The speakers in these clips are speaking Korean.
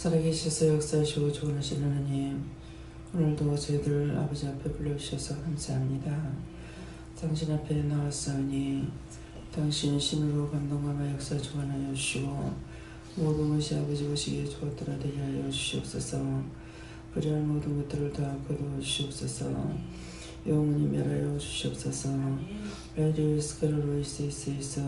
살아계셔서 역사하시고 주관하시는 하나님, 오늘도 저희들 아버지 앞에 불러주셔서 감사합니다. 당신 앞에 나왔사오니 당신 신으로 감동하며 역사 주관하여 주시고 모든 것이 아버지 보시기에 좋았더라 되게 하여 주시옵소서. 그리한 모든 것들을 다 거두어 주시옵소서. 영원히 멸하여 주시옵소서. 레디스 카로로이스이스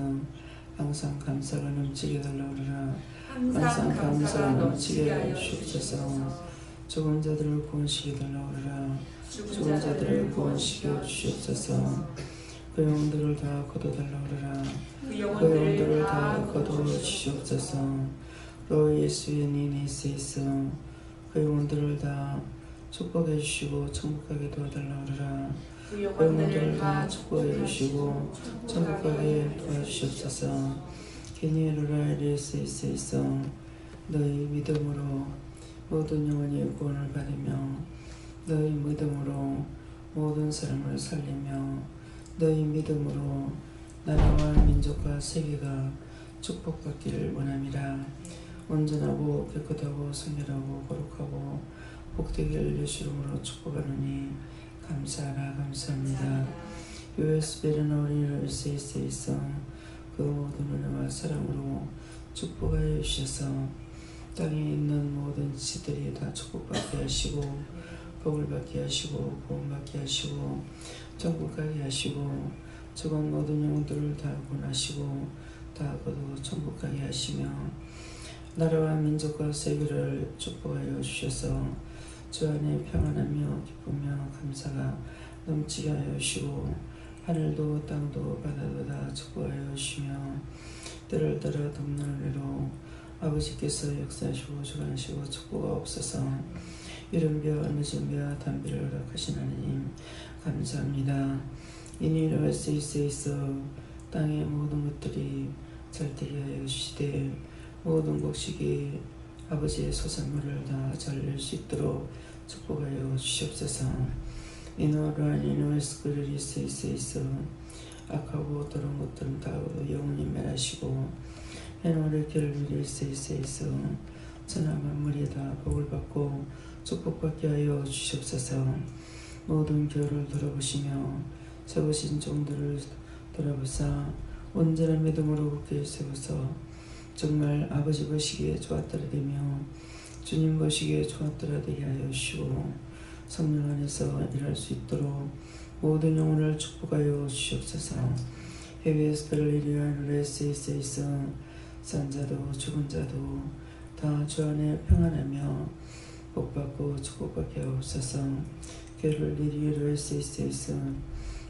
항상 감사가 넘치게 달라오르라. 항상 감사가 넘치게 하여 주시옵소서. 죽은 자들을 구원시켜 달라오르라. 죽은 자들을 구원시켜 주시옵소서. 그 영혼들을 다 거둬 달라오르라. 그 영혼들을 다 거두어 주시옵소서. 로 예수의 니니세이스 그 영혼들을 다 축복해 주시고 천국하게 도와달라오르라. 그 영혼들을 다 축복해 주시고 천국하게 도와주시옵소서. 게니에로라 에리세이스 너희 믿음으로 모든 영혼이 구원을 받으며 너희 믿음으로 모든 사람을 살리며 너희 믿음으로 나라와 민족과 세계가 축복받기를 원함이라. 온전하고 깨끗하고 성결하고 거룩하고 복되길 예수 이름으로 축복하노니 감사하라. 감사합니다. 요에스베르나 어린이를 세이세이서 그 모든 은혜와 사랑으로 축복하여 주셔서 땅에 있는 모든 지들이 다 축복받게 하시고 복을 받게 하시고 구원받게 하시고 천국 가게 하시고 죽은 모든 영혼들을 다 구원하시고 다 거두어 천국 가게 하시며 나라와 민족과 세계를 축복하여 주셔서 주 안에 평안하며 기쁘며 감사가 넘치게 하여 주시고 하늘도 땅도 바다도 다 축복하여 주시며 때를 따라 돕는 은혜로 아버지께서 역사하시고 주관하시고 축복하옵소서. 이른비와 늦은비와 단비를 허락하신 하나님 감사합니다. 이니로 세이세이서 땅의 모든 것들이 잘되게 하여 주시되 모든 곡식이 아버지의 소산물을 다 잘 낼 수 있도록 축복하여 주시옵소서. 이노란 이노에스크르리 세이세이서 악하고 더러운 것들은 다 영원히 멸하시고 해노를 결리리 세이세이서 천하 만물이 다 복을 받고 축복받게 하여 주시옵소서. 모든 교를 돌아보시며 세우신 종들을 돌아보사 온전한 믿음으로 굳게 세워서 정말 아버지 보시기에 좋았더라 되며 주님 보시기에 좋았더라 되게 하여 주시고 성령 안에서 일할 수 있도록 모든 영혼을 축복하여 주시옵소서. 해외에서 별일이란 레세이세이서 산자도 죽은 자도 다 주 안에 평안하며 복받고 축복받게 하옵소서. 교를 리리로 레세이세이서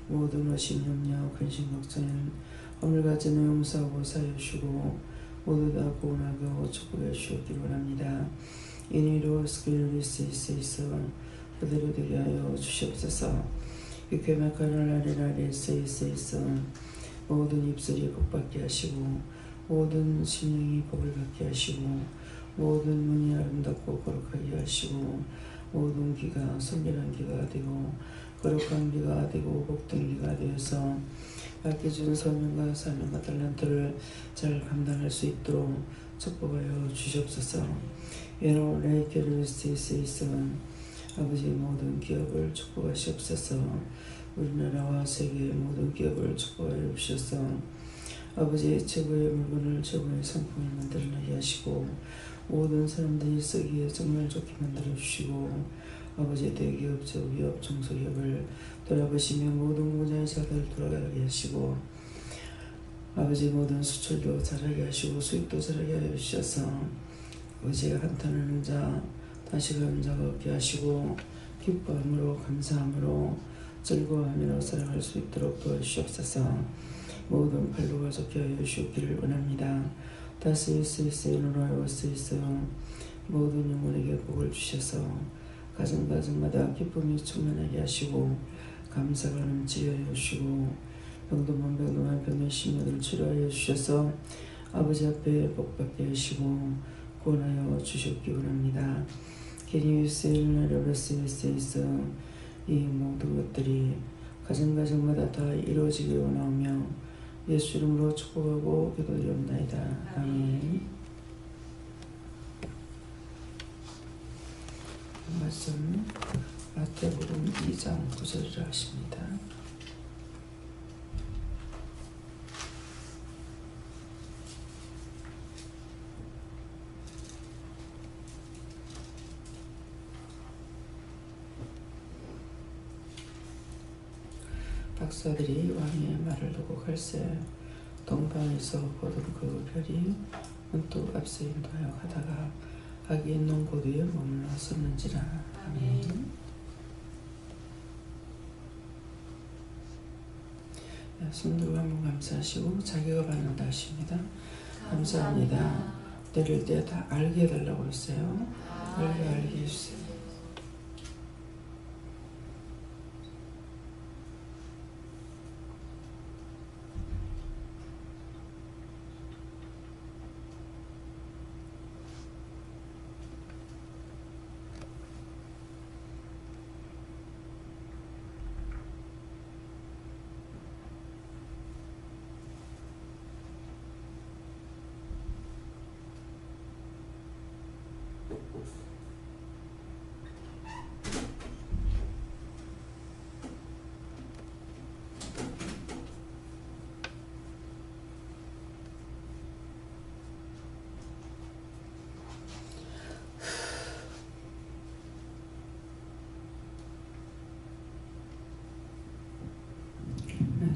모든 의심 염려 근심 걱정은 허물 가지는 용서하고 사여 주시고 모두 다 구원하고 축복해 주시기를 원합니다. 이니로 스킬리스이서 그대로 되게 하여 주시옵소서. 유쾌마카를 아리라리 세이세이서 모든 입술이 복받게 하시고 모든 심령이 복을 받게 하시고 모든 문이 아름답고 거룩하게 하시고 모든 귀가 성결한 귀가 되고 거룩한 귀가 되고 복된 귀가 되어서 받게 준 소명과 사명과 달란트를 잘 감당할 수 있도록 축복하여 주시옵소서. 예로 레이케르스이스 아버지 모든 기업을 축복하시옵소서. 우리나라와 세계의 모든 기업을 축복하여 주셔서 아버지 최고의 물건을 최고의 상품을 만들어내게 하시고 모든 사람들이 쓰기에 정말 좋게 만들어 주시고 아버지 대기업, 저기업, 중소기업을 돌아보시며 모든 공장의 자들 돌아가게 하시고 아버지 모든 수출도 잘하게 하시고 수입도 잘하게 하여 주셔서 아버지 한탄하는 자 다시 가는 자가 없게 하시고 기뻐함으로 감사함으로 즐거워하며 살아갈 수 있도록 도와주시옵소서. 모든 팔로가 좋게 하여 주시기를 원합니다. 다스이스이스노라오스이스 모든 영혼에게 복을 주셔서 가정가정마다 기쁨이 충만하게 하시고 감사가 넘치게 하여 주시고 병동만 병의 심령을 치료하여 주셔서 아버지 앞에 복받게 하시고 구원하여 주셨기 원합니다. 게니우스일나르베스이스 이 모든 것들이 가정가정마다 다 이루어지기 원하며 예수 이름으로 축복하고 기도드리옵나이다. 아멘. 말씀 마태복음 2장 9절이라 하십니다. 박사들이 왕의 말을 두고 갈새 동방에서 보던 그 별이 문득 앞서 인도하여 가다가 아기 있는 곳 위에 머물러 섰는지라. 아멘. 손들고 한번 감사하시고 자기가 받는다 하십니다. 감사합니다. 내릴 때 다 알게 해달라고 했어요. 알게 해주세요.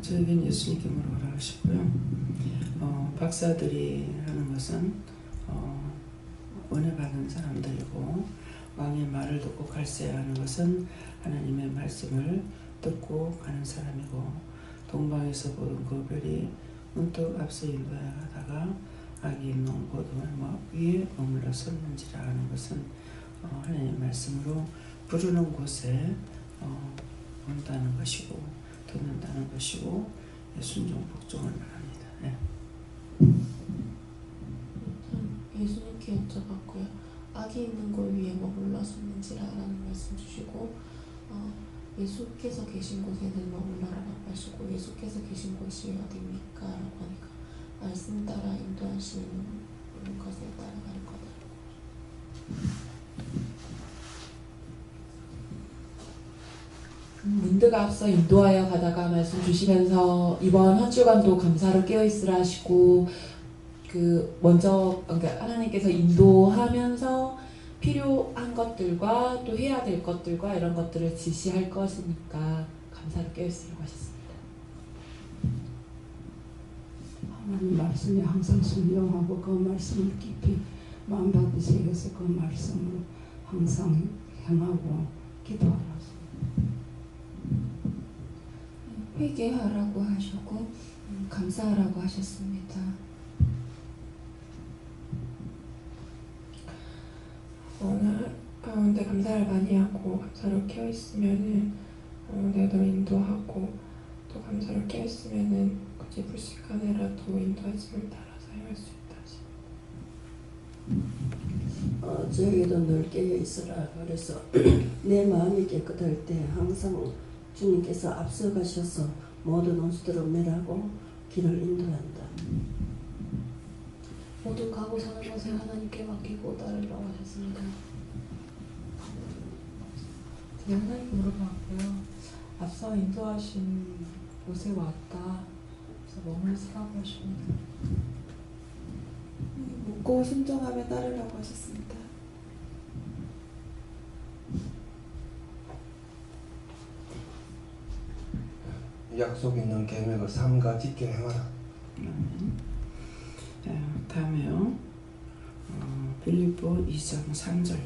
저에겐 예수님께 물어보라 하시고요. 박사들이 하는 것은 은혜 받은 사람들이고, 왕의 말을 듣고 갈새야 하는 것은 하나님의 말씀을 듣고 가는 사람이고, 동방에서 보던 그 별이 문득 앞서 인도하여 가다가 아기 있는 곳 위에 머물러 섰는지라 하는 것은 하나님의 말씀으로 부르는 곳에 온다는 것이고 듣는다는 것이고 순종 복종을 말합니다. 네. 예수님께 여쭤봤고요. 아기 있는 곳 위에 머물러 섰는지라라는 말씀 주시고, 예수께서 계신 곳에는 머물러라라고 하시고, 예수께서 계신 곳이 어디입니까? 라고 하니까 말씀 따라 인도하시는 것에 따라갈 거다. 문득 앞서 인도하여 가다가 말씀 주시면서 이번 한 주간도 감사로 깨어있으라 하시고, 그러니까 하나님께서 인도하면서 필요한 것들과 또 해야 될 것들과 이런 것들을 지시할 것이니까 감사로 깨어있으라고 하셨습니다. 하나님 말씀에 항상 순종하고 그 말씀을 깊이 마음밭에 새겨서 그 말씀으로 항상 행하고 기도하라. 회개하라고 하셨고 감사하라고 하셨습니다. 오늘 가운데 감사를 많이 하고 감사로 깨어있으면은 내가 널 인도하고, 또 감사로 깨어있으면은 굳이 불식간에라도 인도하심을 따라서 행할 수 있다. 저에게도 늘 깨어있으라. 그래서 내 마음이 깨끗할 때 항상 주님께서 앞서가셔서 모든 원수들을 멸하고 길을 인도한다. 모두 가고 사는 것에 하나님께 맡기고 따르라고 하셨습니다. 하나님께 물어봤고요. 앞서 인도하신 곳에 왔다. 그래서 머물러서라고 하십니다. 묻고 순종하며 따르라고 하셨습니다. 약속 있는 계명을 삼가 지켜 행하라. 다음에요. 빌립보 2장 3절요.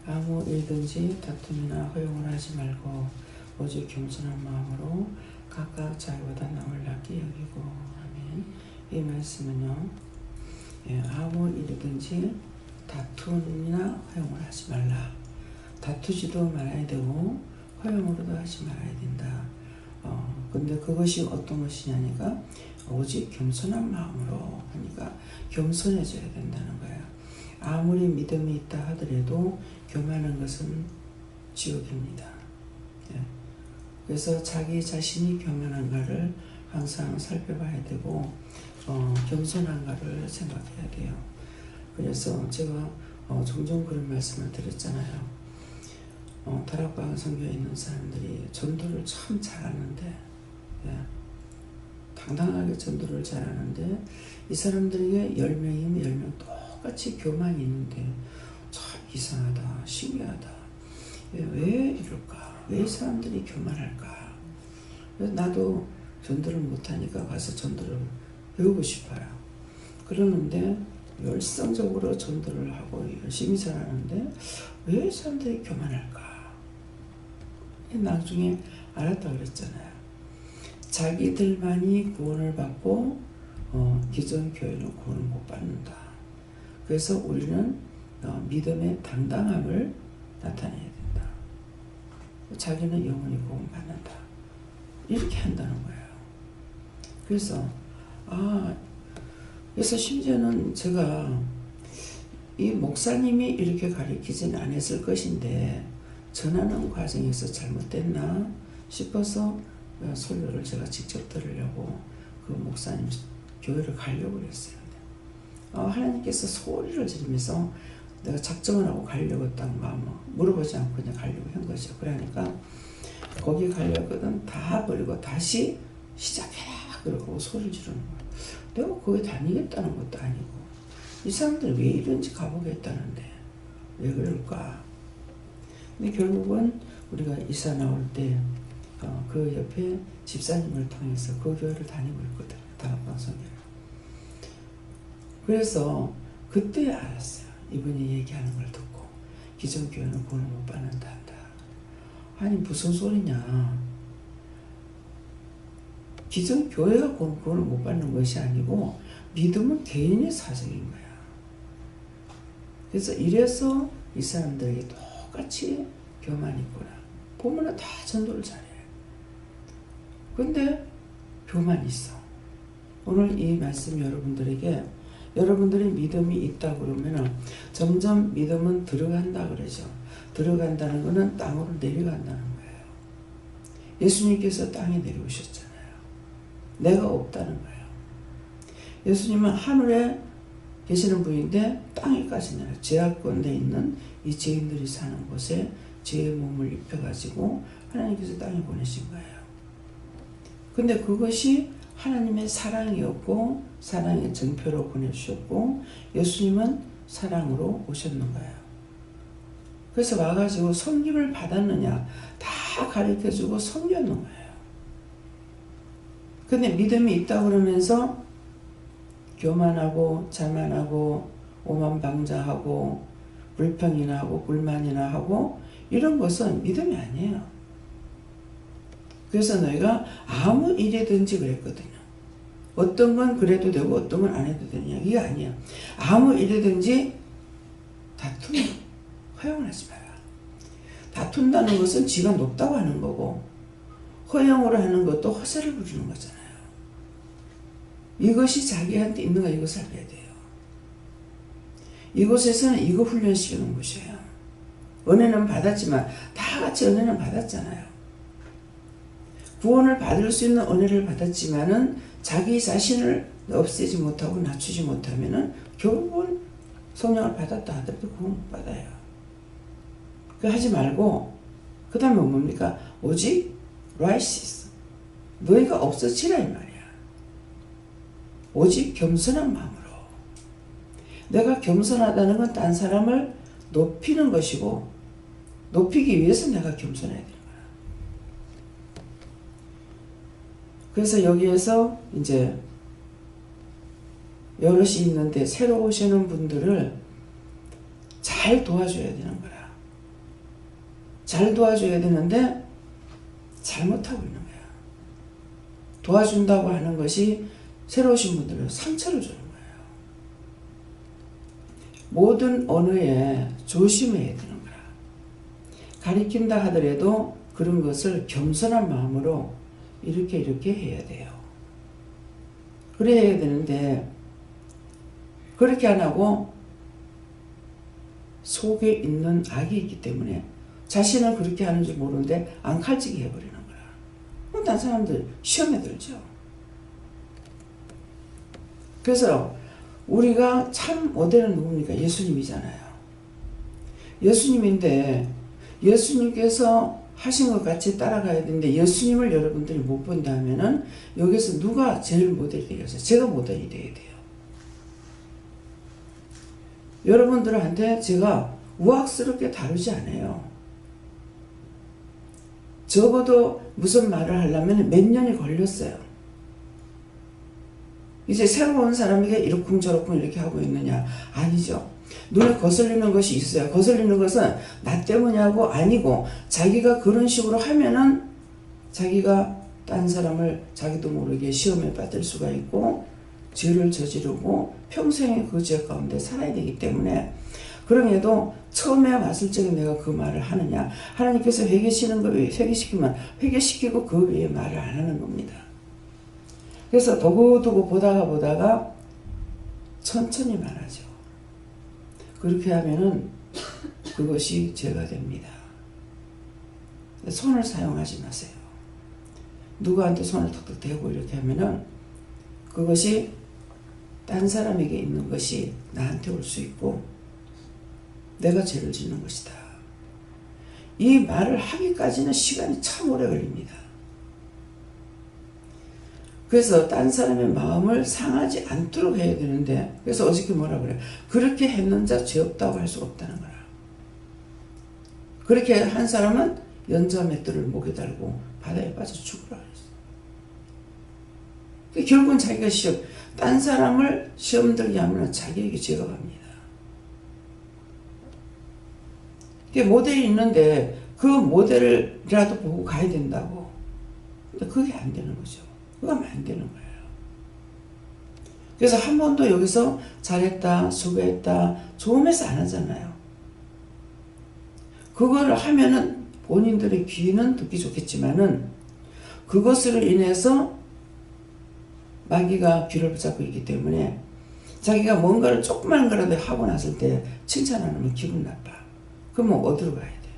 아무 일든지 다툼이나 허용을 하지 말고 오직 겸손한 마음으로 각각 자기보다 남을 낫게 여기고. 아멘. 이 말씀은요, 아무 일이든지 다툼이나 허용을 하지 말라. 다투지도 말아야 되고 허용으로도 하지 말아야 된다. 근데 그것이 어떤 것이냐니까 오직 겸손한 마음으로 하니까 겸손해져야 된다는 거예요. 아무리 믿음이 있다 하더라도 교만한 것은 지옥입니다. 예. 그래서 자기 자신이 교만한가를 항상 살펴봐야 되고 겸손한가를 생각해야 돼요. 그래서 제가 종종 그런 말씀을 드렸잖아요. 다락방 선교에 있는 사람들이 전도를 참 잘하는데 예. 당당하게 전도를 잘하는데 이 사람들에게 10명이면 10명 똑같이 교만이 있는데 참 이상하다, 신기하다. 왜 이럴까? 왜 이 사람들이 교만할까? 그래서 나도 전도를 못하니까 가서 전도를 배우고 싶어요. 그러는데 열성적으로 전도를 하고 열심히 잘하는데 왜 이 사람들이 교만할까? 나중에 알았다 그랬잖아요. 자기들만이 구원을 받고 기존 교회는 구원을 못 받는다. 그래서 우리는 믿음의 당당함을 나타내야 된다. 자기는 영원히 구원 받는다. 이렇게 한다는 거예요. 그래서 그래서 심지어는 제가 이 목사님이 이렇게 가르치진 않았을 것인데 전하는 과정에서 잘못됐나 싶어서 설교를 제가 직접 들으려고 그 목사님 교회를 가려고 했어요. 하나님께서 소리를 지르면서 내가 작정을 하고 가려고 했던가 물어보지 않고 그냥 가려고 한 거죠. 그러니까 거기 가려거든 다 버리고 다시 시작해라 그러고 소리를 지르는 거예요. 내가 거기 다니겠다는 것도 아니고 이 사람들이 왜 이런지 가보겠다는데 왜 그럴까? 근데 결국은 우리가 이사 나올 때 그 옆에 집사님을 통해서 그 교회를 다니고 있거든요. 다락방 선교를. 그래서 그때 알았어요. 이분이 얘기하는 걸 듣고 기존 교회는 구원을 못 받는다 한다. 아니 무슨 소리냐. 기존 교회가 구원을 못 받는 것이 아니고 믿음은 개인의 사정인 거야. 그래서 이래서 이 사람들에게 똑같이 교만이 있구나. 보면은 다 전도를 잘해. 근데 교만이 있어. 오늘 이 말씀 여러분들에게 여러분들이 믿음이 있다 그러면은 점점 믿음은 들어간다 그러죠. 들어간다는 것은 땅으로 내려간다는 거예요. 예수님께서 땅에 내려오셨잖아요. 내가 없다는 거예요. 예수님은 하늘에 계시는 분인데 땅에까지 내려 죄악권에 있는 이 죄인들이 사는 곳에 죄의 몸을 입혀가지고 하나님께서 땅에 보내신 거예요. 근데 그것이 하나님의 사랑이었고 사랑의 증표로 보내주셨고 예수님은 사랑으로 오셨는 거예요. 그래서 와가지고 섬김을 받았느냐 다 가르쳐주고 섬겼는 거예요. 근데 믿음이 있다 그러면서 교만하고 자만하고 오만방자하고 불평이나 하고 불만이나 하고 이런 것은 믿음이 아니에요. 그래서 너희가 아무 일이든지 그랬거든요. 어떤 건 그래도 되고 어떤 건 안 해도 되냐. 이게 아니야. 아무 일이든지 다투는 허용하지 마라. 다툰다는 것은 지가 높다고 하는 거고 허용으로 하는 것도 허세를 부리는 거잖아요. 이것이 자기한테 있는 거 이것을 알아야 돼요. 이곳에서는 이거 훈련시키는 곳이에요. 은혜는 받았지만 다 같이 은혜는 받았잖아요. 구원을 받을 수 있는 은혜를 받았지만은 자기 자신을 없애지 못하고 낮추지 못하면은 결국은 성령을 받았다 하더라도 구원 못 받아요. 그 하지 말고 그 다음에 뭡니까? 오직 righteous 너희가 없어지라 이 말이야. 오직 겸손한 마음으로. 내가 겸손하다는 건 딴 사람을 높이는 것이고 높이기 위해서 내가 겸손해야 되는 거야. 그래서 여기에서 이제 여럿이 있는데 새로 오시는 분들을 잘 도와줘야 되는 거야. 잘 도와줘야 되는데 잘못하고 있는 거야. 도와준다고 하는 것이 새로 오신 분들은 상처를 주는 거예요. 모든 언어에 조심해야 되는 거야. 가리킨다 하더라도 그런 것을 겸손한 마음으로 이렇게 해야 돼요. 그래야 되는데 그렇게 안 하고 속에 있는 악이 있기 때문에 자신은 그렇게 하는 줄 모르는데 안 칼지게 해버리는 거라. 그럼 다른 사람들 시험에 들죠. 그래서 우리가 참 모델은 누굽니까? 예수님이잖아요. 예수님인데 예수님께서 하신 것 같이 따라가야 되는데 예수님을 여러분들이 못 본다면은 여기서 누가 제일 모델이 되겠어요? 제가 모델이 돼야 돼요. 여러분들한테 제가 우악스럽게 다루지 않아요. 적어도 무슨 말을 하려면 몇 년이 걸렸어요. 이제 새로 온 사람에게 이러쿵저러쿵 이렇게 하고 있느냐? 아니죠. 눈에 거슬리는 것이 있어요. 거슬리는 것은 나 때문이고 아니고 자기가 그런 식으로 하면은 자기가 딴 사람을 자기도 모르게 시험에 빠질 수가 있고 죄를 저지르고 평생에 그 죄 가운데 살아야 되기 때문에 그럼에도 처음에 왔을 적에 내가 그 말을 하느냐. 하나님께서 회개시키면 회개시키고 그 외에 말을 안 하는 겁니다. 그래서 두고두고 보다가 천천히 말하죠. 그렇게 하면은 그것이 죄가 됩니다. 손을 사용하지 마세요. 누구한테 손을 턱턱 대고 이렇게 하면은 그것이 딴 사람에게 있는 것이 나한테 올 수 있고 내가 죄를 짓는 것이다. 이 말을 하기까지는 시간이 참 오래 걸립니다. 그래서 딴 사람의 마음을 상하지 않도록 해야 되는데 그래서 어저께 뭐라 그래요? 그렇게 했는 자 죄 없다고 할 수가 없다는 거라. 그렇게 한 사람은 연자 맷돌을 목에 달고 바다에 빠져 죽으라 그랬어. 결국은 자기가 딴 사람을 시험 들게 하면 자기에게 죄가 갑니다. 모델이 있는데 그 모델이라도 보고 가야 된다고. 근데 그게 안 되는 거죠. 그거 하면 안 되는 거예요. 그래서 한 번도 여기서 잘했다, 수고했다, 좋으면서 안 하잖아요. 그거를 하면은 본인들의 귀는 듣기 좋겠지만은 그것으로 인해서 마귀가 귀를 붙잡고 있기 때문에 자기가 뭔가를 조그만 거라도 하고 났을 때 칭찬 안 하면 기분 나빠. 그러면 어디로 가야 돼?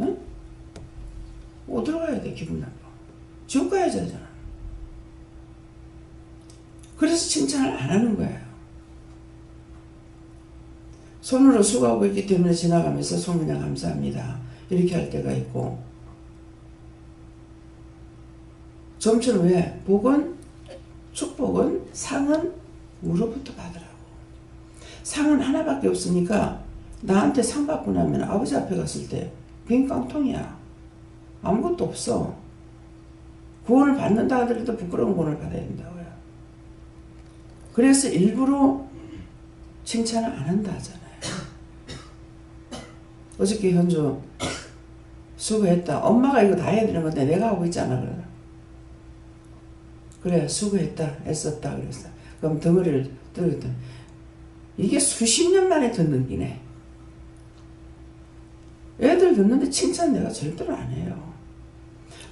응? 어디로 가야 돼? 기분 나빠. 지옥 가야 되잖아. 그래서 칭찬을 안 하는 거예요. 손으로 수고하고 있기 때문에 지나가면서 소문야 감사합니다. 이렇게 할 때가 있고 점처럼 왜? 복은, 축복은, 상은 우로부터 받으라고. 상은 하나밖에 없으니까 나한테 상 받고 나면 아버지 앞에 갔을 때 빈 깡통이야. 아무것도 없어. 구원을 받는다 하더라도 부끄러운 구원을 받아야 된다고요. 그래서 일부러 칭찬을 안 한다 하잖아요. 어저께 현주 수고했다. 엄마가 이거 다 해야 되는 건데 내가 하고 있잖아. 그래 수고했다. 애썼다. 그랬어. 그럼 덩어리를 들었더니 이게 수십 년 만에 듣는 기네. 애들 듣는데 칭찬 내가 절대로 안 해요.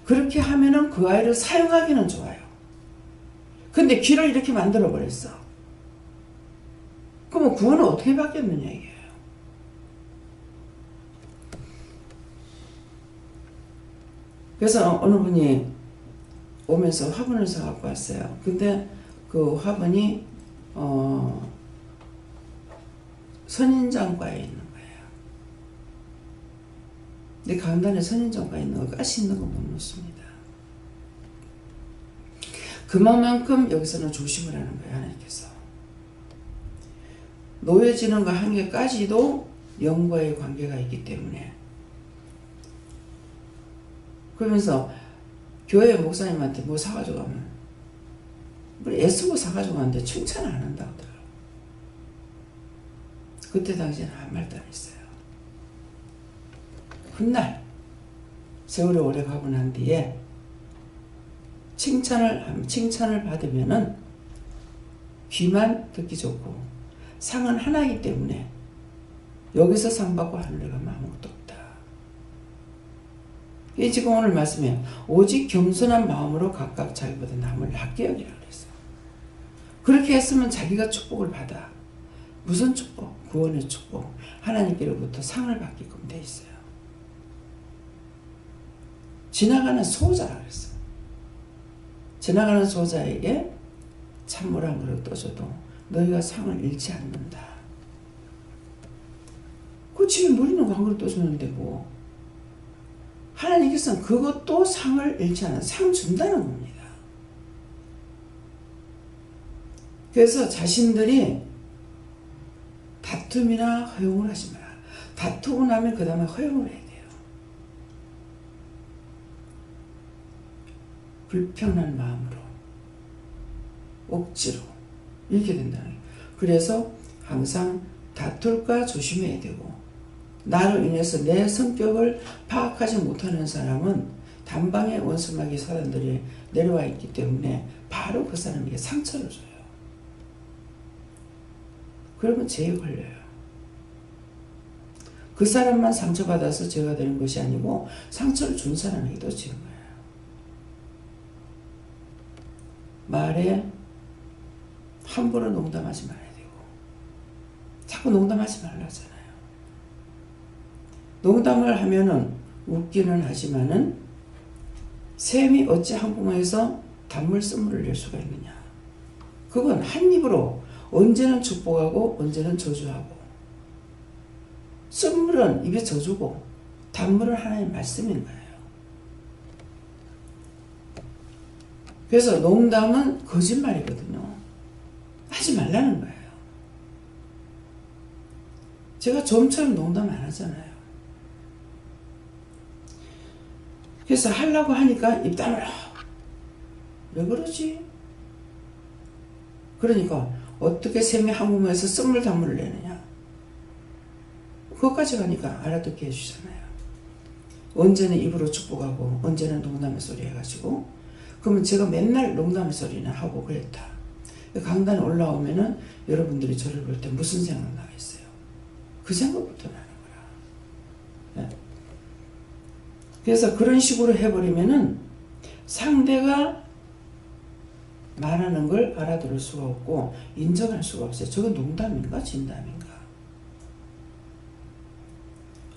그렇게 하면은 그 아이를 사용하기는 좋아요. 근데 귀를 이렇게 만들어 버렸어. 그러면 구원은 어떻게 받겠느냐 이게요. 그래서 어느 분이 오면서 화분을 사갖고 왔어요. 근데 그 화분이 선인장과에 있는 거예요. 근데 가운데에 선인장과에 있는 거 가시 있는 거 못 놓습니다. 그만큼 여기서는 조심을 하는 거예요. 하나님께서. 놓여지는 거 한 개까지도 영과의 관계가 있기 때문에 그러면서 교회 목사님한테 뭐 사가지고 가면 애쓰고 사가지고 가는데 칭찬을 안 한다고 하더라고요. 그때 당시에는 아무 말도 안 했어요. 훗날 세월이 오래 가고 난 뒤에 칭찬을 받으면은 귀만 듣기 좋고 상은 하나이기 때문에 여기서 상 받고 하늘에 가면 아무것도 없다. 이 지금 오늘 말씀에 오직 겸손한 마음으로 각각 자기보다 남을 낮게 여기라 그랬어요. 그렇게 했으면 자기가 축복을 받아. 무슨 축복? 구원의 축복. 하나님께로부터 상을 받게끔 돼 있어요. 지나가는 소자라 그랬어요. 지나가는 소자에게 찬물 한 그릇 떠줘도 너희가 상을 잃지 않는다. 그 집에 물 있는 거 한 그릇 떠주는데 뭐. 하나님께서는 그것도 상을 잃지 않는 상 준다는 겁니다. 그래서 자신들이 다툼이나 허용을 하지 마라. 다투고 나면 그 다음에 허용을 해야 돼요. 불편한 마음으로, 억지로 이렇게 된다는 거예요. 그래서 항상 다툴까 조심해야 되고, 나로 인해서 내 성격을 파악하지 못하는 사람은 단방에 원수마귀 사단들이 내려와 있기 때문에 바로 그 사람에게 상처를 줘요. 그러면 죄에 걸려요. 그 사람만 상처받아서 죄가 되는 것이 아니고 상처를 준 사람에게도 죄인 거예요. 말에 함부로 농담하지 말아야 되고, 자꾸 농담하지 말라잖아요. 농담을 하면은 웃기는 하지만은 샘이 어찌 한 구멍에서 단물 쓴물을 낼 수가 있느냐. 그건 한 입으로 언제는 축복하고 언제는 저주하고, 쓴물은 입에 져주고 단물은 하나님의 말씀인 거예요. 그래서 농담은 거짓말이거든요. 하지 말라는 거예요. 제가 좀처럼 농담 안 하잖아요. 그래서 하려고 하니까 입 다물어. 왜 그러지? 그러니까 어떻게 샘이 한 구멍에서 쓴물 단물을 내느냐. 그것까지 가니까 알아듣게 해주잖아요. 언제는 입으로 축복하고 언제는 농담의 소리 해가지고, 그러면 제가 맨날 농담의 소리나 하고 그랬다. 강단에 올라오면은 여러분들이 저를 볼 때 무슨 생각 나겠어요? 그 생각부터 나는 거야. 네. 그래서 그런 식으로 해버리면은 상대가 말하는 걸 알아들을 수가 없고 인정할 수가 없어요. 저건 농담인가 진담인가.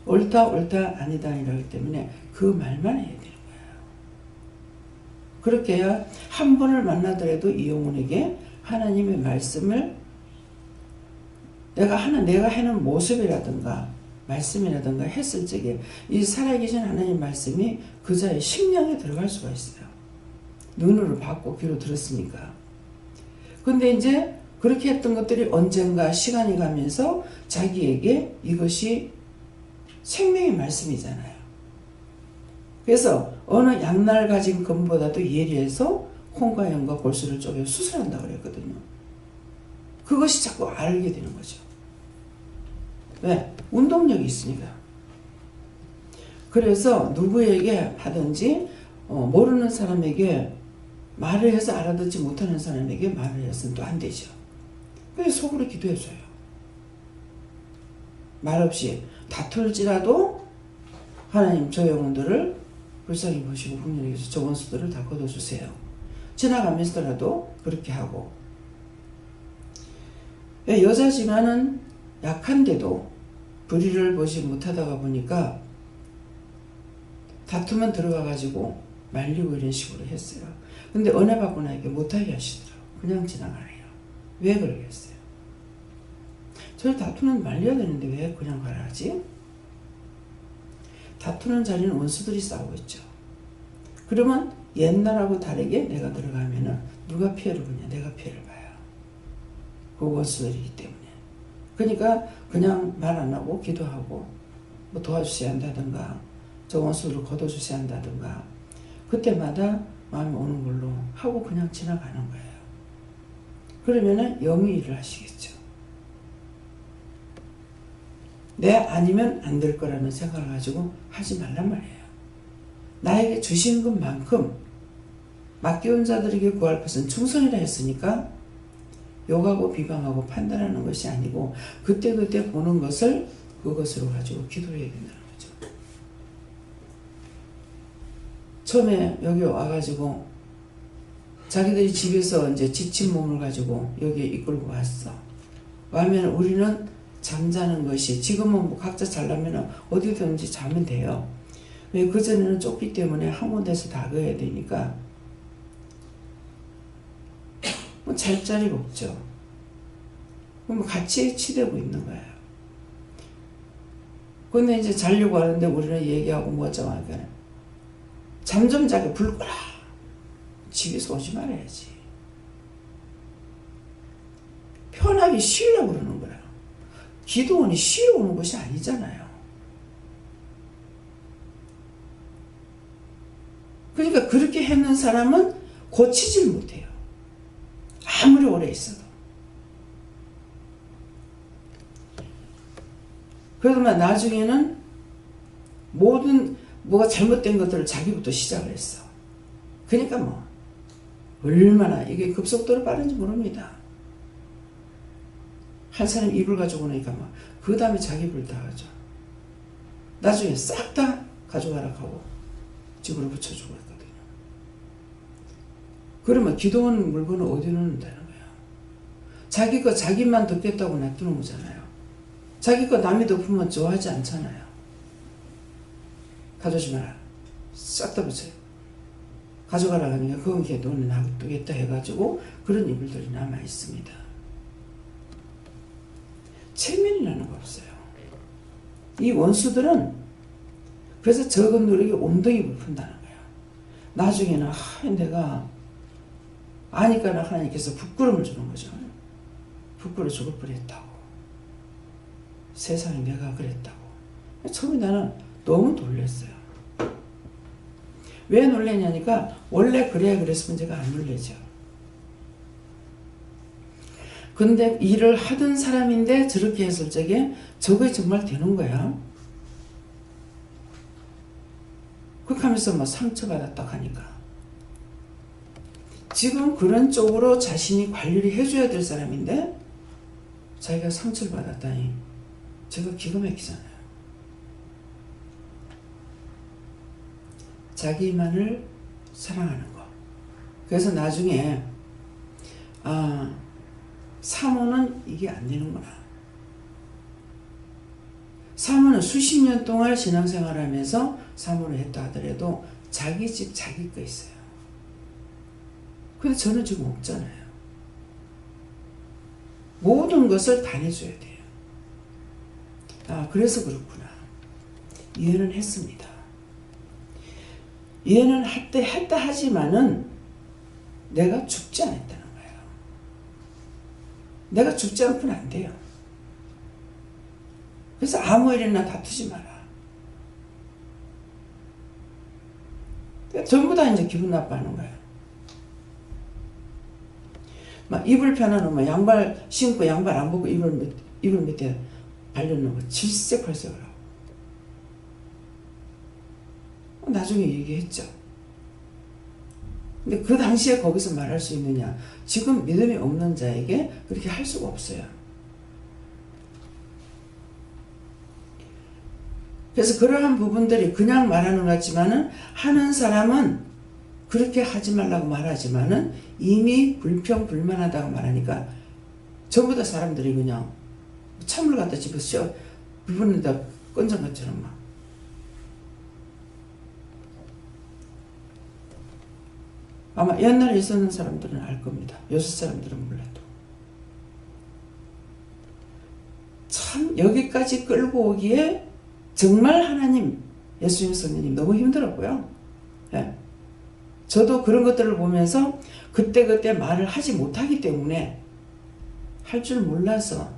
옳다 아니다 이러기 때문에 그 말만 해야 되는 거예요. 그렇게 해야 한 번을 만나더라도 이 영혼에게 하나님의 말씀을 내가 해는 모습이라든가 말씀이라든가 했을 적에 이 살아계신 하나님 말씀이 그 자의 심령에 들어갈 수가 있어요. 눈으로 봤고 귀로 들었으니까. 근데 이제 그렇게 했던 것들이 언젠가 시간이 가면서 자기에게 이것이 생명의 말씀이잖아요. 그래서 어느 양날 가진 검보다도 예리해서 콩과 연과 골수를 쪼개 수술한다고 그랬거든요. 그것이 자꾸 알게 되는 거죠. 왜? 운동력이 있으니까. 그래서 누구에게 하든지 모르는 사람에게 말을 해서 알아듣지 못하는 사람에게 말을 해서는 또 안 되죠. 그래서 속으로 기도해줘요. 말없이 다툴지라도 하나님 저 영혼들을 불쌍히 보시고 국률에 계셔서 저 원수들을 다 걷어주세요. 지나가면서라도 그렇게 하고, 여자지만은 약한데도 불의를 보지 못하다가 보니까 다투면 들어가가지고 말리고 이런 식으로 했어요. 근데 은혜 받고 나니까 못하게 하시더라고요. 그냥 지나가래요. 왜 그러겠어요? 저를 다투는 말려야 되는데 왜 그냥 가라 하지? 다투는 자리는 원수들이 싸우고 있죠. 그러면 옛날하고 다르게 내가 들어가면은 누가 피해를 보냐? 내가 피해를 봐요. 그 원수들이기 때문에. 그러니까 그냥 말 안 하고 기도하고 뭐 도와주셔야 한다든가 저 원수를 걷어주셔야 한다든가 그때마다 마음이 오는 걸로 하고 그냥 지나가는 거예요. 그러면은 영이 일을 하시겠죠. 내 아니면 안 될 거라는 생각을 가지고 하지 말란 말이에요. 나에게 주신 것만큼 맡겨온 자들에게 구할 것은 충성이라 했으니까 욕하고 비방하고 판단하는 것이 아니고 그때그때 보는 것을 그것으로 가지고 기도해야 된다는 거죠. 처음에 여기 와가지고 자기들이 집에서 이제 지친 몸을 가지고 여기에 이끌고 왔어. 와면 우리는 잠자는 것이, 지금은 뭐 각자 잘라면 어디든지 자면 돼요. 왜? 그전에는 좁기 때문에 한 군데서 다 거야 되니까 뭐 잘 자리가 없죠. 그럼 같이 치대고 있는 거예요. 근데 이제 자려고 하는데 우리는 얘기하고 뭐 어쩌니까 잠 좀 자게 불 꺼라. 집에서 오지 말아야지. 편하게 쉬려고 그러는 거야. 기도원이 쉬러 오는 것이 아니잖아요. 그러니까 그렇게 했는 사람은 고치질 못해요. 아무리 오래 있어도. 그러더만 나중에는 모든 뭐가 잘못된 것들을 자기부터 시작을 했어. 그러니까 뭐 얼마나 이게 급속도로 빠른지 모릅니다. 한 사람 이불 가지고 오니까 막 그 다음에 자기 불 다 하죠. 나중에 싹 다 가져가라 하고 집으로 붙여주고 했거든요. 그러면 기도원 물건을 어디 놓는다는 거야. 자기 거 자기만 덮겠다고 놔두는 거잖아요. 자기 거 남이 덮으면 좋아하지 않잖아요. 가져오지 마라. 싹 다 붙여요. 가져가라 하니까 그건 걔 돈을 놔두겠다 해가지고 그런 이불들이 남아 있습니다. 체면이라는 거 없어요. 이 원수들은 그래서 적은 노력이 엉덩이 부푼다는 거예요. 나중에는 내가 아니까 하나님께서 부끄러움을 주는 거죠. 부끄러워 죽을 뻔했다고. 세상에 내가 그랬다고. 처음에 나는 너무 놀랐어요. 왜 놀랐냐니까 원래 그래야 그랬으면 제가 안 놀래죠. 근데 일을 하던 사람인데 저렇게 했을 적에 저게 정말 되는 거야. 그렇게 하면서 뭐 상처받았다 하니까. 지금 그런 쪽으로 자신이 관리를 해줘야 될 사람인데 자기가 상처를 받았다니 제가 기가 막히잖아요. 자기만을 사랑하는 거. 그래서 나중에 사모는 이게 안 되는구나. 사모는 수십 년 동안 신앙생활을 하면서 사모를 했다 하더라도 자기 집 자기 거 있어요. 근데 저는 지금 없잖아요. 모든 것을 다 내줘야 돼요. 그래서 그렇구나. 이해는 했습니다. 이해는 했다 하지만은 내가 죽지 않았다는 거예요. 내가 죽지 않고는 안 돼요. 그래서 아무 일이나 다투지 마라. 전부 다 이제 기분 나빠하는 거예요. 막 이불 펴놓으면 양발 신고 양발 안 벗고 이불 밑에 발려놓은 거 질색팔색을 하고. 나중에 얘기했죠. 근데 그 당시에 거기서 말할 수 있느냐. 지금 믿음이 없는 자에게 그렇게 할 수가 없어요. 그래서 그러한 부분들이 그냥 말하는 것 같지만은 하는 사람은 그렇게 하지 말라고 말하지만은 이미 불평불만하다고 말하니까 전부 다 사람들이 그냥 찬물 갖다 집어서 부분에다 건전 것처럼 막. 아마 옛날에 있었는 사람들은 알 겁니다. 요새 사람들은 몰라도. 참 여기까지 끌고 오기에 정말 하나님, 예수님 성령님 너무 힘들었고요. 예. 저도 그런 것들을 보면서 그때그때 말을 하지 못하기 때문에 할 줄 몰라서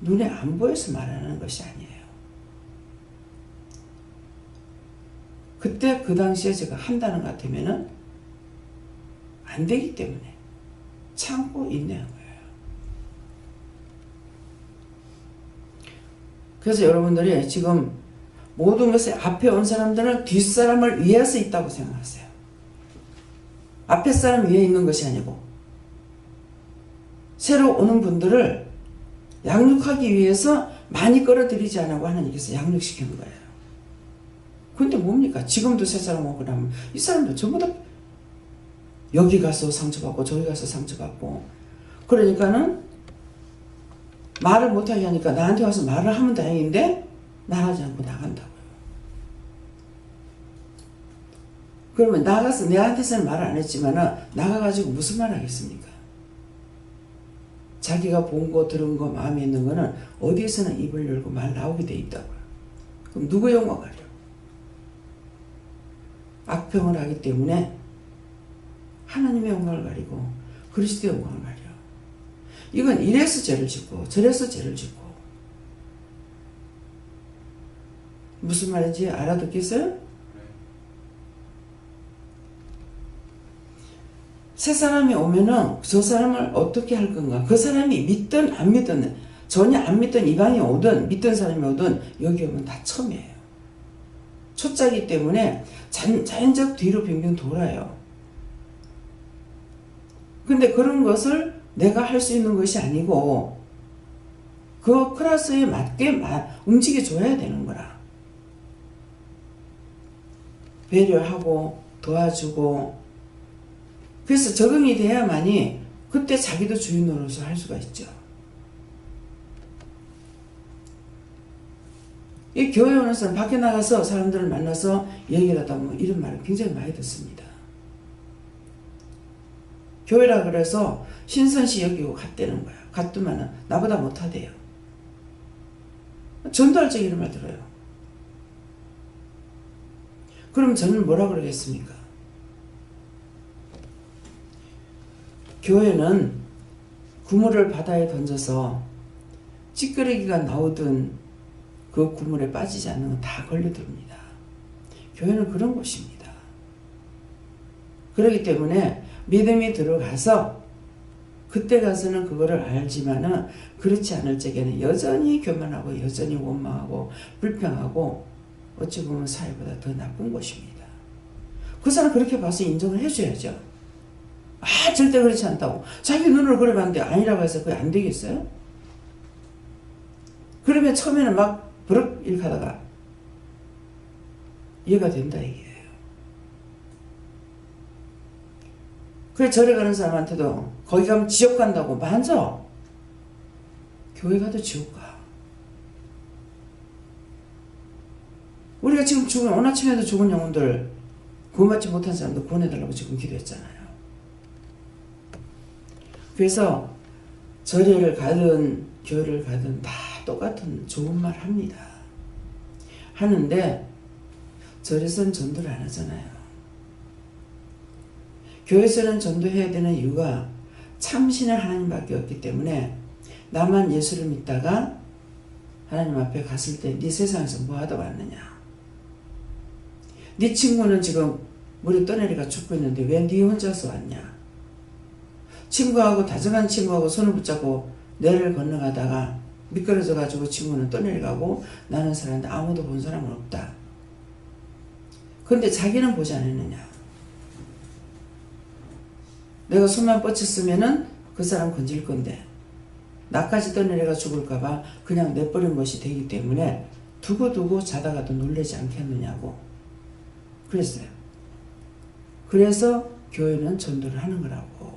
눈에 안 보여서 말하는 것이 아니에요. 그때 그 당시에 제가 한다는 것 같으면은 안 되기 때문에 참고 인내한 거예요. 그래서 여러분들이 지금 모든 것에 앞에 온 사람들은 뒷사람을 위해서 있다고 생각하세요. 앞에 사람 위에 있는 것이 아니고 새로 오는 분들을 양육하기 위해서 많이 끌어들이지 않고 하나님께서 양육시키는 거예요. 근데 뭡니까? 지금도 새 사람 오고 나면 이 사람들 전부 다 여기 가서 상처받고 저기 가서 상처받고 그러니까는 말을 못하게 하니까 나한테 와서 말을 하면 다행인데 말하지 않고 나간다고요. 그러면 나가서 내한테서는 말을 안 했지만 나가가지고 무슨 말 하겠습니까? 자기가 본 거 들은 거 마음에 있는 거는 어디에서나 입을 열고 말 나오게 돼 있다고요. 그럼 누구 영광 가려? 악평을 하기 때문에 하나님의 영광을 가리고 그리스도의 영광을 가려. 이건 이래서 죄를 짓고 저래서 죄를 짓고. 무슨 말인지 알아듣겠어요? 새 사람이 오면은 저 사람을 어떻게 할 건가? 그 사람이 믿든 안 믿든, 전혀 안 믿던 이방이 오든 믿던 사람이 오든 여기 오면 다 처음이에요. 초짜기 때문에 자연적 뒤로 빙빙 돌아요. 근데 그런 것을 내가 할 수 있는 것이 아니고 그 클래스에 맞게 움직여줘야 되는 거라. 배려하고 도와주고. 그래서 적응이 돼야만이 그때 자기도 주인 노릇을 할 수가 있죠. 이 교회 오는 사람 밖에 나가서 사람들을 만나서 얘기를 하다 보면 이런 말을 굉장히 많이 듣습니다. 교회라 그래서 신선시 여기고 갔다는 거야. 갔더만은 나보다 못하대요. 전도할 적 이런 말 들어요. 그럼 저는 뭐라 그러겠습니까? 교회는 구물을 바다에 던져서 찌끄러기가 나오든 그 구물에 빠지지 않는 건 다 걸려듭니다. 교회는 그런 곳입니다. 그렇기 때문에 믿음이 들어가서 그때 가서는 그거를 알지만은 그렇지 않을 적에는 여전히 교만하고 여전히 원망하고 불평하고 어찌 보면 사회보다 더 나쁜 곳입니다. 그 사람 그렇게 봐서 인정을 해줘야죠. 아 절대 그렇지 않다고. 자기 눈으로 그래 봤는데 아니라고 해서 그게 안 되겠어요? 그러면 처음에는 막 버럭 이렇게 하다가 이해가 된다 이게요. 그래 절에 가는 사람한테도 거기 가면 지옥 간다고 맞아. 교회 가도 지옥 가. 우리가 지금 죽은 오늘 아침에도 죽은 영혼들 구원받지 못한 사람들 구원해달라고 지금 기도했잖아요. 그래서 절에를 가든 교회를 가든 다 똑같은 좋은 말 합니다. 하는데 절에서는 전도를 안 하잖아요. 교회에서는 전도해야 되는 이유가 참신한 하나님밖에 없기 때문에 나만 예수를 믿다가 하나님 앞에 갔을 때 네 세상에서 뭐 하다 왔느냐. 네 친구는 지금 물에 떠내리가 죽고 있는데 왜 네 혼자서 왔냐. 친구하고 다정한 친구하고 손을 붙잡고 내를 건너가다가 미끄러져 가지고 친구는 떠내려가고 나는 살았는데 아무도 본 사람은 없다. 그런데 자기는 보지 않았느냐. 내가 손만 뻗쳤으면은 그 사람 건질 건데 나까지 떠내려가 죽을까봐 그냥 내버린 것이 되기 때문에 두고두고 자다가도 놀라지 않겠느냐고 그랬어요. 그래서 교회는 전도를 하는 거라고.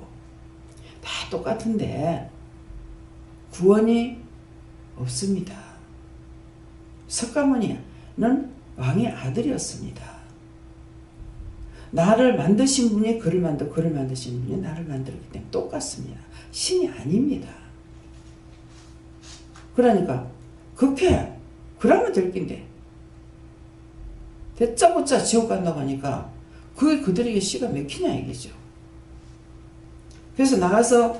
다 똑같은데 구원이 없습니다. 석가모니는 왕의 아들이었습니다. 나를 만드신 분이 그를 만드신 분이 나를 만들었기 때문에 똑같습니다. 신이 아닙니다. 그러니까 급해. 그러면 될 낀데 대짜고짜 지옥 간다고 하니까 그게 그들에게 씨가 맥히냐 이게죠. 그래서 나가서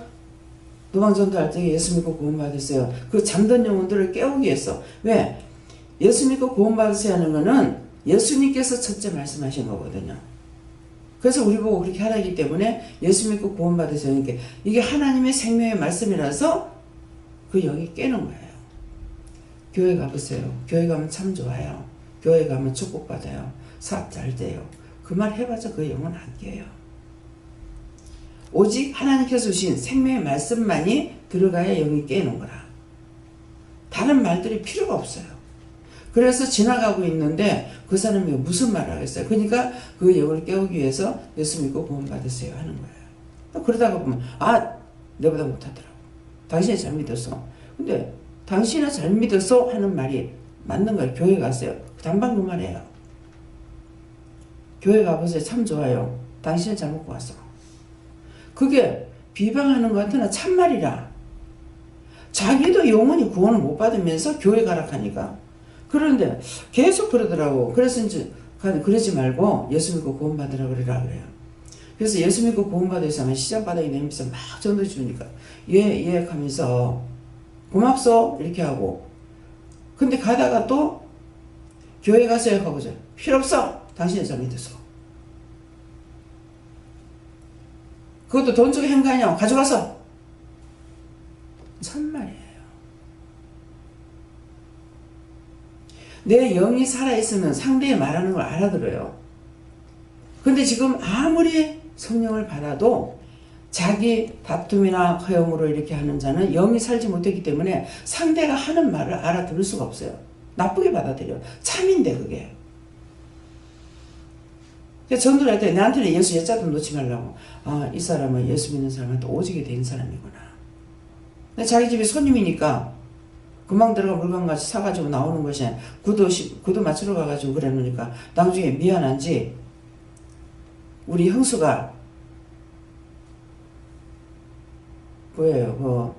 도망전도할 때 예수 믿고 구원받으세요. 그 잠든 영혼들을 깨우기 위해서. 왜? 예수 믿고 구원받으세요 하는 거는 예수님께서 첫째 말씀하신 거거든요. 그래서 우리 보고 그렇게 하라기 때문에 예수 믿고 구원받으세요. 그러니까 이게 하나님의 생명의 말씀이라서 그 영이 깨는 거예요. 교회 가보세요. 교회 가면 참 좋아요. 교회 가면 축복받아요. 사업 잘 돼요. 그 말 해봤자 그 영은 안 깨요. 오직 하나님께서 주신 생명의 말씀만이 들어가야 영이 깨는 거라. 다른 말들이 필요가 없어요. 그래서 지나가고 있는데 그 사람이 무슨 말을 하겠어요. 그러니까 그 영을 깨우기 위해서 예수 믿고 구원받으세요 하는 거예요. 그러다가 보면 아 내보다 못하더라고. 당신이 잘 믿었어. 근데 당신은 잘 믿어서 하는 말이 맞는 거예요. 교회 갔어요. 단방 그 말이에요. 교회 가보세요. 참 좋아요. 당신은 잘 먹고 왔어. 그게 비방하는 것 같으나 참말이라. 자기도 영원히 구원을 못 받으면서 교회 가라 하니까. 그런데 계속 그러더라고. 그래서 이제 그러지 말고 예수 믿고 구원 받으라 그러라 그래요. 그래서 예수 믿고 구원 받으면 시장 바닥에 내밀면서 막 전도 주니까 예 하면서 고맙소 이렇게 하고. 근데 가다가 또 교회 가서 하고죠. 필요 없어. 당신이 잘 믿어서. 그것도 돈 주고 한 거 아니야. 가져가서. 참말이에요. 내 영이 살아있으면 상대의 말하는 걸 알아들어요. 근데 지금 아무리 성령을 받아도 자기 다툼이나 허용으로 이렇게 하는 자는 영이 살지 못했기 때문에 상대가 하는 말을 알아들을 수가 없어요. 나쁘게 받아들여요. 참인데 그게. 전도를 할 때 나한테는 예수 예자도 놓지 말라고. 아, 이 사람은 예수 믿는 사람한테 오지게 된 사람이구나. 근데 자기 집에 손님이니까 금방 들어가 물건같이 사가지고 나오는 것이 구두 맞추러 가가지고 그래 놓으니까 나중에 미안한지 우리 형수가 뭐예요?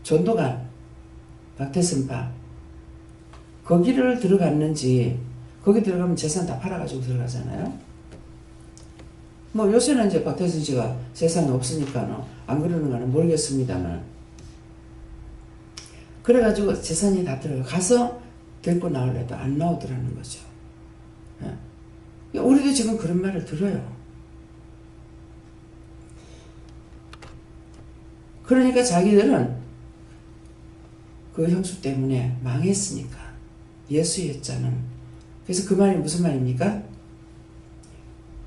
전도관 박태선파 거기를 들어갔는지 거기 들어가면 재산 다 팔아가지고 들어가잖아요. 뭐 요새는 이제 박태선 씨가 재산이 없으니까 안 그러는 거는 모르겠습니다만 그래가지고 재산이 다 들어가 가서 데리고 나오려도 안 나오더라는 거죠. 예. 우리도 지금 그런 말을 들어요. 그러니까 자기들은 그 형수 때문에 망했으니까 예수였잖아. 그래서 그 말이 무슨 말입니까?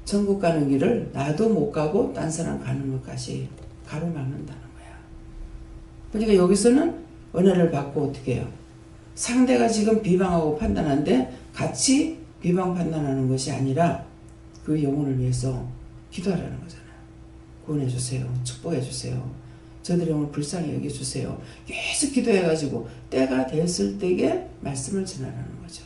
천국 가는 길을 나도 못 가고 딴 사람 가는 것까지 가로막는다는 거야. 그러니까 여기서는 은혜를 받고 어떻게 해요? 상대가 지금 비방하고 판단하는데 같이 비방 판단하는 것이 아니라 그 영혼을 위해서 기도하라는 거잖아요. 구원해 주세요. 축복해 주세요. 저들의 영혼을 불쌍히 여겨주세요. 계속 기도해가지고 때가 됐을 때에 말씀을 전하라는 거죠.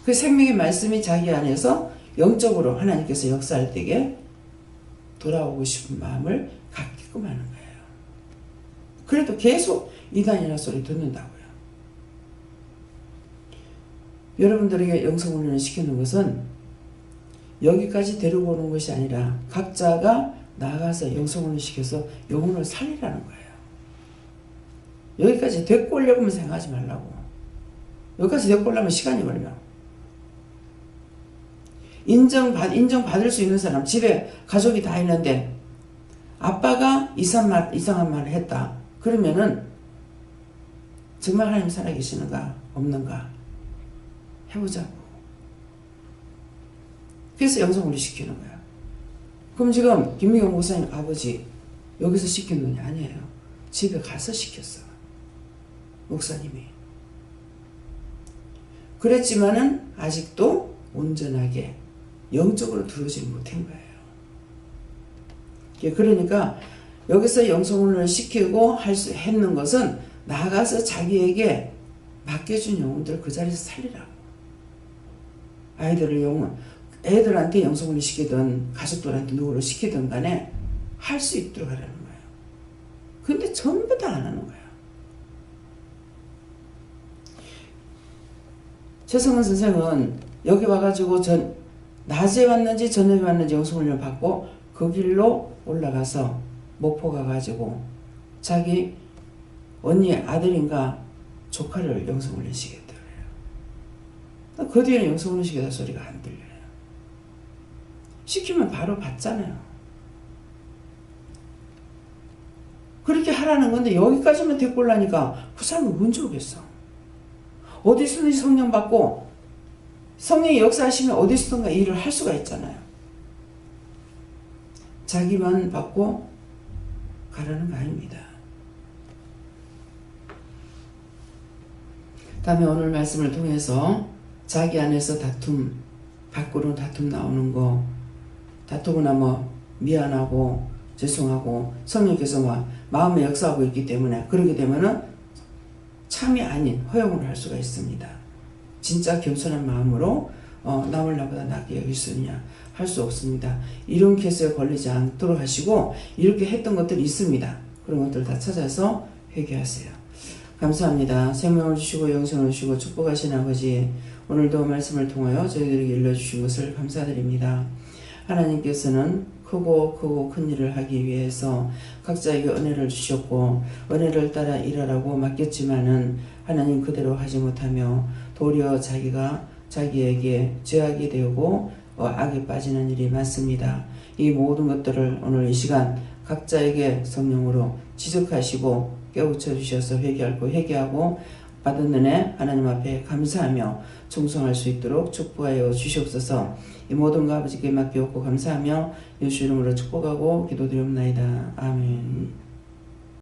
그 생명의 말씀이 자기 안에서 영적으로 하나님께서 역사할 때에 돌아오고 싶은 마음을 갖게끔 하는 거예요. 그래도 계속 이단이나 소리 듣는다고요. 여러분들에게 영성훈련을 시키는 것은 여기까지 데리고 오는 것이 아니라 각자가 나가서 영성훈련을 시켜서 영혼을 살리라는 거예요. 여기까지 데리고 오려고 생각하지 말라고. 여기까지 데리고 오려면 시간이 걸려. 인정받을 수 있는 사람, 집에 가족이 다 있는데 아빠가 이상한 말을 했다. 그러면은 정말 하나님 살아계시는가 없는가 해보자고. 그래서 영성훈련 시키는 거야. 그럼 지금 김미경 목사님 아버지 여기서 시킨 놈이 아니에요. 집에 가서 시켰어. 목사님이. 그랬지만은 아직도 온전하게 영적으로 들어오지 못한 거예요. 그러니까 여기서 영성훈련을 시키고 했는 것은 나가서 자기에게 맡겨준 영혼들을 그 자리에서 살리라고. 애들한테 영성훈련을 시키든 가족들한테 누구를 시키든 간에 할 수 있도록 하라는 거예요. 근데 전부 다 안 하는 거예요. 최성은 선생은 여기 와가지고 낮에 왔는지 저녁에 왔는지 영성훈련을 받고 그 길로 올라가서 목포 가가지고 자기 언니 아들인가 조카를 영성훈련 시켰더래요. 그 뒤에는 영성훈련 시키다 소리가 안 들려요. 시키면 바로 받잖아요. 그렇게 하라는 건데 여기까지만 데리고 오려니까 그 사람은 언제 오겠어? 어디서든지 성령 받고 성령이 역사하시면 어디서든가 일을 할 수가 있잖아요. 자기만 받고 가라는 거 아닙니다. 다음에 오늘 말씀을 통해서 자기 안에서 밖으로 다툼 나오는 거, 다투고 나면 미안하고 죄송하고 성령께서 마음에 역사하고 있기 때문에 그렇게 되면은 참이 아닌 허용을 할 수가 있습니다. 진짜 겸손한 마음으로 남을 나보다 낫게 여길 수 있느냐 할 수 없습니다. 이런 케이스에 걸리지 않도록 하시고 이렇게 했던 것들이 있습니다. 그런 것들 다 찾아서 회개하세요. 감사합니다. 생명을 주시고 영생을 주시고 축복하신 아버지, 오늘도 말씀을 통하여 저희들에게 일러주신 것을 감사드립니다. 하나님께서는 크고 큰 일을 하기 위해서 각자에게 은혜를 주셨고 은혜를 따라 일하라고 맡겼지만은 하나님 그대로 하지 못하며 도리어 자기에게 죄악이 되고 악에 빠지는 일이 많습니다. 이 모든 것들을 오늘 이 시간 각자에게 성령으로 지적하시고 깨우쳐 주셔서 회개하고 받은 은혜 하나님 앞에 감사하며 충성할 수 있도록 축복하여 주시옵소서. 이 모든 거 아버지께 맡기옵고 감사하며 예수 이름으로 축복하고 기도드리옵나이다. 아멘.